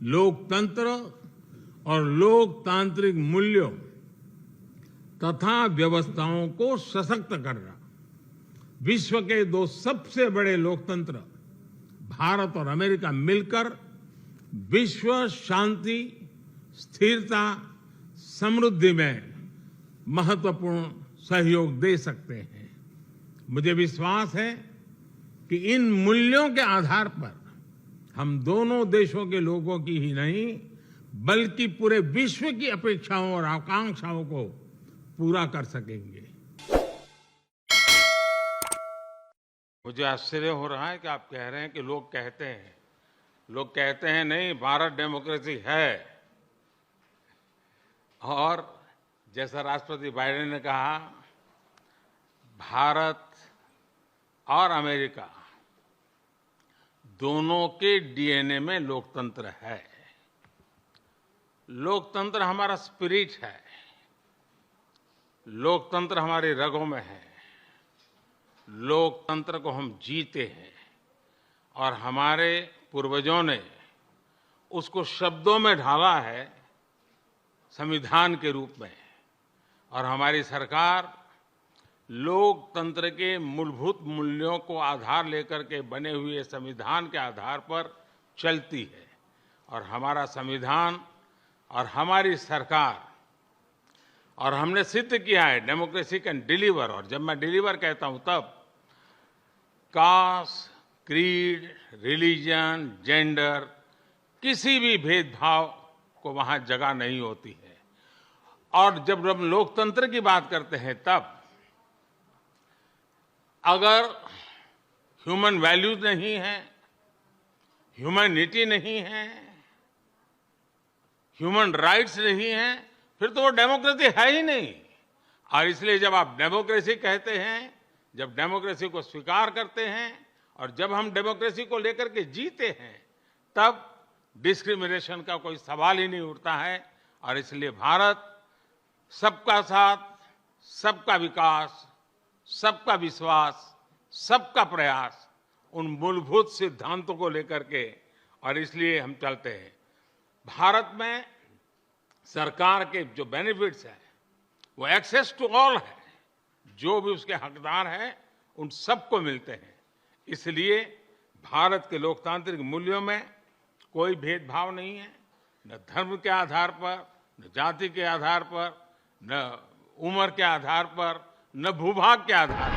लोकतंत्र और लोकतांत्रिक मूल्यों तथा व्यवस्थाओं को सशक्त करना। विश्व के दो सबसे बड़े लोकतंत्र भारत और अमेरिका मिलकर विश्व शांति, स्थिरता, समृद्धि में महत्वपूर्ण सहयोग दे सकते हैं। मुझे विश्वास है कि इन मूल्यों के आधार पर हम दोनों देशों के लोगों की ही नहीं बल्कि पूरे विश्व की अपेक्षाओं और आकांक्षाओं को पूरा कर सकेंगे। मुझे आश्चर्य हो रहा है कि आप कह रहे हैं कि लोग कहते हैं नहीं, भारत डेमोक्रेसी है। और जैसा राष्ट्रपति बाइडेन ने कहा, भारत और अमेरिका दोनों के डीएनए में लोकतंत्र है। लोकतंत्र हमारा स्पिरिट है, लोकतंत्र हमारी रगों में है, लोकतंत्र को हम जीते हैं और हमारे पूर्वजों ने उसको शब्दों में ढाला है संविधान के रूप में। और हमारी सरकार लोकतंत्र के मूलभूत मूल्यों को आधार लेकर के बने हुए संविधान के आधार पर चलती है। और हमारा संविधान और हमारी सरकार, और हमने सिद्ध किया है डेमोक्रेसी कैन डिलीवर। और जब मैं डिलीवर कहता हूं तब कास्ट, क्रीड, रिलीजन, जेंडर, किसी भी भेदभाव को वहां जगह नहीं होती है। और जब हम लोकतंत्र की बात करते हैं तब अगर ह्यूमन वैल्यूज नहीं है, ह्यूमैनिटी नहीं है, ह्यूमन राइट्स नहीं है, फिर तो वो डेमोक्रेसी है ही नहीं। और इसलिए जब आप डेमोक्रेसी कहते हैं, जब डेमोक्रेसी को स्वीकार करते हैं और जब हम डेमोक्रेसी को लेकर के जीते हैं, तब डिस्क्रिमिनेशन का कोई सवाल ही नहीं उठता है। और इसलिए भारत सबका साथ, सबका विकास, सबका विश्वास, सबका प्रयास, उन मूलभूत सिद्धांतों को लेकर के, और इसलिए हम चलते हैं। भारत में सरकार के जो बेनिफिट्स हैं वो एक्सेस टू ऑल है, जो भी उसके हकदार हैं उन सबको मिलते हैं। इसलिए भारत के लोकतांत्रिक मूल्यों में कोई भेदभाव नहीं है, न धर्म के आधार पर, न जाति के आधार पर, न उम्र के आधार पर, न भूभाग के आधार पर।